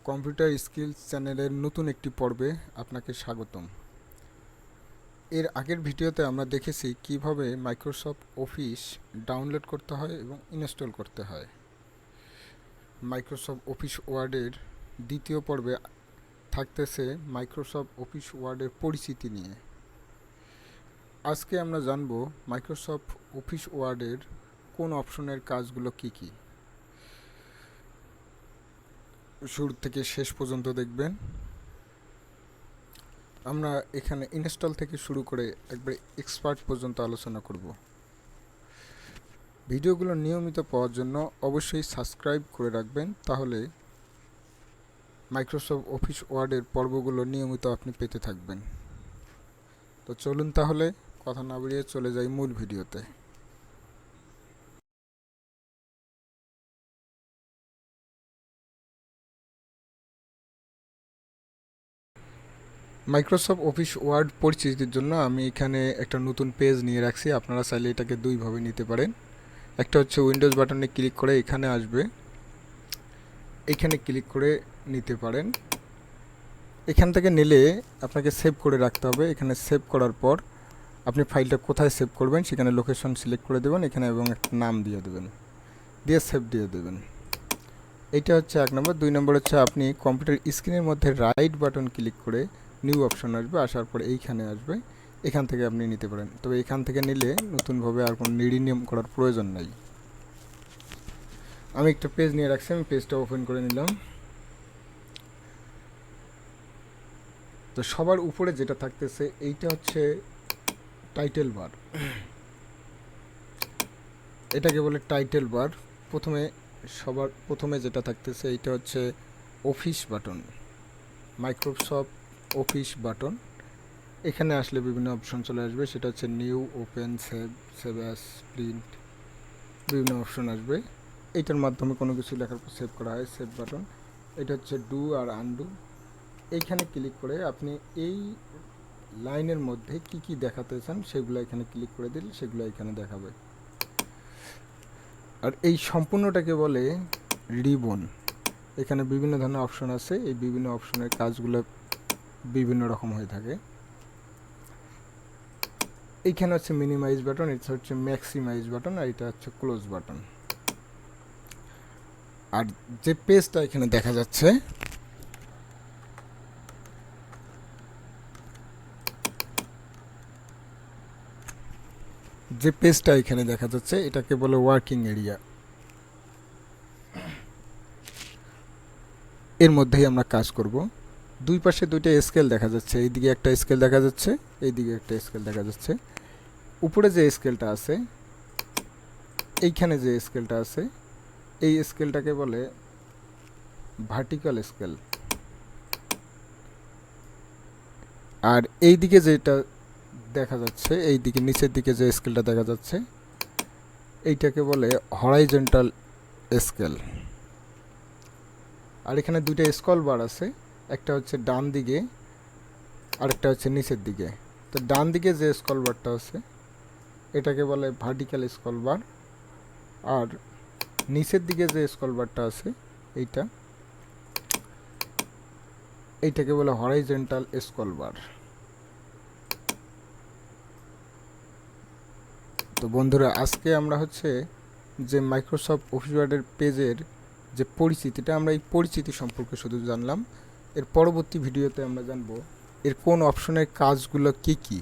Computer skills চ্যানেলের নতুন একটি পর্বে আপনাকে স্বাগতম। এর আগের ভিডিওতে আমরা দেখেছি কিভাবে মাইক্রোসফট অফিস ডাউনলোড করতে হয় এবং ইনস্টল করতে হয়। মাইক্রোসফট অফিস ওয়ার্ডের দ্বিতীয় পর্বে থাকতেছে মাইক্রোসফট অফিস ওয়ার্ডের পরিচিতি নিয়ে। আজকে আমরা জানব মাইক্রোসফট অফিস ওয়ার্ডের কোন অপশনের কাজগুলো কি কি। শুরু থেকে শেষ পর্যন্ত দেখবেন। আমরা এখানে ইনস্টল থেকে শুরু করে একবার এক্সপার্ট পর্যন্ত আলোচনা করব। ভিডিওগুলো নিয়মিত পাওয়ার জন্য অবশ্যই সাবস্ক্রাইব করে রাখবেন, তাহলে মাইক্রোসফট অফিস ওয়ার্ডের পর্বগুলো নিয়মিত আপনি পেতে থাকবেন। তো চলুন তাহলে কথা না বাড়িয়ে চলে যাই মূল ভিডিওতে। মাইক্রোসফট অফিস ওয়ার্ড পরিচিতির জন্য আমি এখানে একটা নতুন পেজ নিয়ে রাখছি। আপনারা চাইলে এটাকে দুইভাবে নিতে পারেন। একটা হচ্ছে উইন্ডোজ বাটনে ক্লিক করে এখানে আসবে, এখানে ক্লিক করে নিতে পারেন। এখান থেকে নিলে আপনাকে সেভ করে রাখতে হবে। এখানে সেভ করার পর আপনি ফাইলটা কোথায় সেভ করবেন সেখানে লোকেশন সিলেক্ট করে দেবেন এখানে, এবং একটা নাম দিয়ে দেবেন, দিয়ে সেভ দিয়ে দেবেন। এইটা হচ্ছে 1 নম্বর। 2 নম্বর হচ্ছে আপনি কম্পিউটার স্ক্রিনের মধ্যে রাইট বাটন ক্লিক করে নিউ অপশন আসবে, আসার পর এইখানে আসবে, এখান থেকে আপনি নিতে পারেন। তবে এখান থেকে নিলে নতুনভাবে আর কোনো রিনিউম করার প্রয়োজন নাই। আমি একটা পেজ নিয়ে রাখছি, আমি পেজটা ওপেন করে নিলাম। তো সবার উপরে যেটা থাকতেছে এইটা হচ্ছে টাইটেল বার, এটাকে বলে টাইটেল বার। সবার প্রথমে যেটা থাকতেছে এইটা হচ্ছে office button, Microsoft office button. এখানে আসলে বিভিন্ন অপশন চলে আসবে, সেটা হচ্ছে new, open, save as, print, বিভিন্ন অপশন আসবে। এইটার মাধ্যমে কোনো কিছু লেখার পর সেভ করা হয়, সেভ বাটন। এটা হচ্ছে ডু আর আনডু। এইখানে ক্লিক করে আপনি এই লাইনের মধ্যে কি কি দেখাতে চান সেগুলো এখানে ক্লিক করে দিলে সেগুলো এখানে দেখাবে। আর এই সম্পূর্ণটাকে বলে রিবন। এখানে বিভিন্ন ধরনের অপশন আছে, এই বিভিন্ন অপশনের কাজগুলো বিভিন্ন রকম হয়ে থাকে। এইখানে হচ্ছে মিনিমাইজ বাটন, এটা হচ্ছে ম্যাক্সিমাইজ বাটন, আর এটা হচ্ছে ক্লোজ বাটন। আর যে পেজটা এখানে দেখা যাচ্ছে এটাকে বলে ওয়ার্কিং এরিয়া। এর মধ্যেই আমরা কাজ করব। দুই পাশে দুইটা স্কেল দেখা যাচ্ছে, এইদিকে একটা স্কেল দেখা যাচ্ছে, এইদিকে একটা স্কেল দেখা যাচ্ছে। উপরে যে স্কেলটা আছে, এইখানে যে স্কেলটা আছে, এই স্কেলটাকে বলে ভার্টিক্যাল স্কেল। আর এইদিকে যেটা দেখা যাচ্ছে, এইদিকে নিচের দিকে যে স্কেলটা দেখা যাচ্ছে, এইটাকে বলে হরাইজন্টাল স্কেল। আর এখানে দুইটা স্ক্রল বার আছে, একটা হচ্ছে ডান দিকে আর একটা হচ্ছে নিচের দিকে। তো ডান দিকে যে স্ক্রল বারটা আছে এটাকে বলে ভার্টিক্যাল স্ক্রল বার, আর নিচের দিকে যে স্ক্রল বারটা আছে এইটাকে বলে হরাইজন্টাল স্ক্রল বার। তো বন্ধুরা, আজকে আমরা হচ্ছে যে মাইক্রোসফট অফিস ওয়ার্ডের পেজের যে পরিচিতিটা, আমরা এই পরিচিতি সম্পর্কে শুধু জানলাম। এর পরবর্তী ভিডিওতে আমরা জানবো এর কোন অপশনের কাজগুলো কি কি।